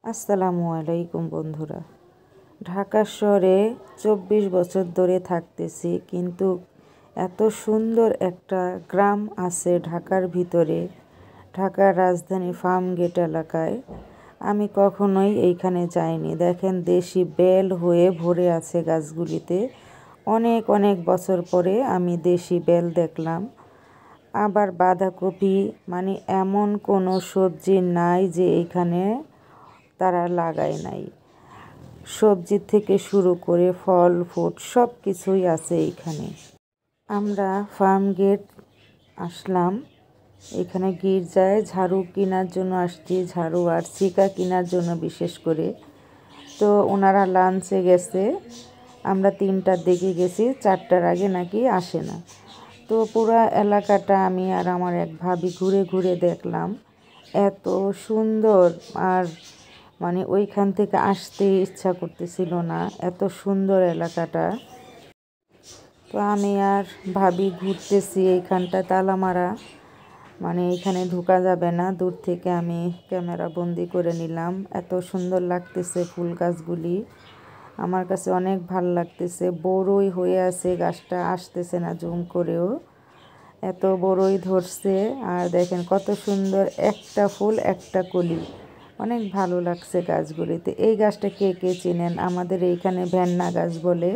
আসসালামু আলাইকুম বন্ধুরা। ঢাকা শহরে 24 বছর ধরে থাকতেছি, কিন্তু এত সুন্দর একটা গ্রাম আছে ঢাকার ভিতরে, ঢাকার রাজধানী ফার্মগেট এলাকায়। আমি কখনোই এইখানে যাইনি। দেখেন, দেশি বেল হয়ে ভরে আছে গাছগুলিতে। অনেক অনেক বছর পরে আমি দেশি বেল দেখলাম। আবার বাঁধাকপি, মানে এমন কোনো সবজি নাই যে এইখানে তারা লাগায় নাই। সবজি থেকে শুরু করে ফল ফুড সব কিছুই আছে এইখানে। আমরা ফার্মগেট আসলাম, এখানে গির্জায় ঝাড়ু কেনার জন্য আসছি, ঝাড়ু আর শিকা কেনার জন্য বিশেষ করে। তো ওনারা লাঞ্চে গেছে, আমরা 3টার দিকে গেছি, 4টার আগে নাকি আসে না। তো পুরো এলাকাটা আমি আর আমার এক ভাবি ঘুরে ঘুরে দেখলাম। এত সুন্দর, আর মানে ওইখান থেকে আসতে ইচ্ছা করতেছিল না, এত সুন্দর এলাকাটা। তো আমি আর ভাবি ঘুরতেছি, এইখানটা তালা মারা, মানে এখানে ঢোকা যাবে না। দূর থেকে আমি ক্যামেরা বন্দি করে নিলাম। এত সুন্দর লাগতেছে ফুল গাছগুলি, আমার কাছে অনেক ভাল লাগতেছে। বড়ই হয়ে আছে গাছটা, আসতেছে না জুম করেও, এত বড়ই ধরছে। আর দেখেন কত সুন্দর, একটা ফুল একটা কলি, অনেক ভালো লাগছে গাছগুলিতে। এই গাছটা কে কে চেনেন? আমাদের এইখানে ভেন্না গাছ বলে।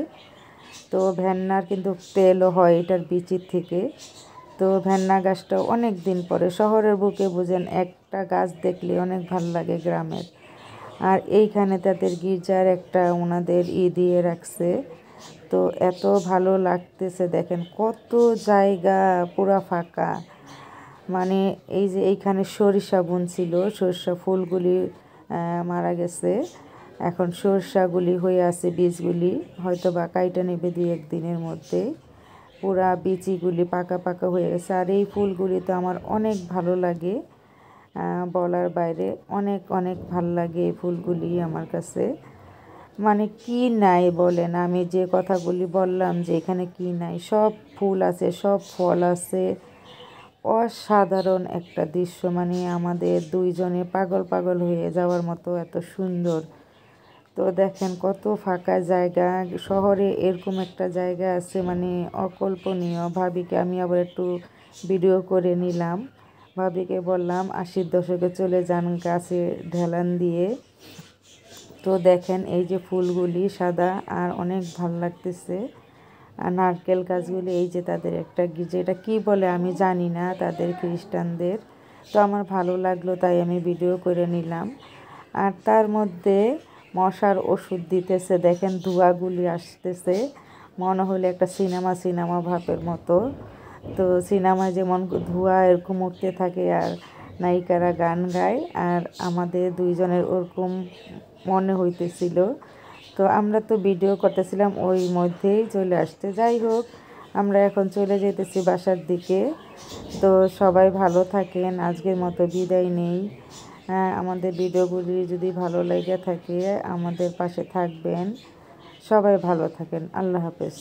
তো ভেন্নার কিন্তু তেলও হয় এটার বিচির থেকে। তো ভেন্না গাছটা অনেক দিন পরে, শহরের বুকে বুঝেন একটা গাছ দেখলে অনেক ভালো লাগে গ্রামের। আর এইখানে তাদের গির্জার একটা ওনাদের দিয়ে রাখছে। তো এত ভালো লাগতেছে, দেখেন কত জায়গা পুরা ফাঁকা। মানে এই যে এইখানে সরিষা বুনছিল, সরিষা ফুলগুলি মারা গেছে, এখন সরিষাগুলি হয়ে আছে, বীজগুলি হয়তো বা কাইটা নেবে 2-1 দিনের মধ্যে। পুরা বিচিগুলি পাকা পাকা হয়ে গেছে। আর এই ফুলগুলি তো আমার অনেক ভালো লাগে, বলার বাইরে, অনেক অনেক ভালো লাগে এই ফুলগুলি আমার কাছে। মানে কি নাই বলেন, আমি যে কথাগুলি বললাম যে এখানে কি নাই, সব ফুল আছে, সব ফল আছে। অসাধারণ একটা দৃশ্য, মানে আমাদের দুইজনে পাগল পাগল হয়ে যাওয়ার মতো, এত সুন্দর। তো দেখেন কত ফাঁকা জায়গা, শহরে এরকম একটা জায়গা আছে, মানে অকল্পনীয়। ভাবিকে আমি আবার একটু ভিডিও করে নিলাম, ভাবিকে বললাম 80-র দশকে চলে যান গাছে ঢেলান দিয়ে। তো দেখেন এই যে ফুলগুলি সাদা, আর অনেক ভালো লাগতেছে। আর নারকেল গাছগুলি, এই যে তাদের একটা গির্জা, এটা কী বলে আমি জানি না, তাদের খ্রিস্টানদের। তো আমার ভালো লাগলো, তাই আমি ভিডিও করে নিলাম। আর তার মধ্যে মশার ওষুধ দিতেছে, দেখেন ধোঁয়াগুলি আসতেছে, মনে হলে একটা সিনেমা ভাবের মতো। তো সিনেমায় যেমন ধোঁয়া এরকম উঠতে থাকে আর নায়িকারা গান গায়, আর আমাদের দুইজনের ওরকম মনে হইতেছিল। তো আমরা তো ভিডিও করতেছিলাম, ওই মধ্যেই চলে আসতে। যাই হোক, আমরা এখন চলে যেতেছি বাসার দিকে। তো সবাই ভালো থাকেন, আজকের মতো বিদায় নেই। আমাদের ভিডিওগুলি যদি ভালো লেগে থাকে আমাদের পাশে থাকবেন। সবাই ভালো থাকেন, আল্লাহ হাফেজ।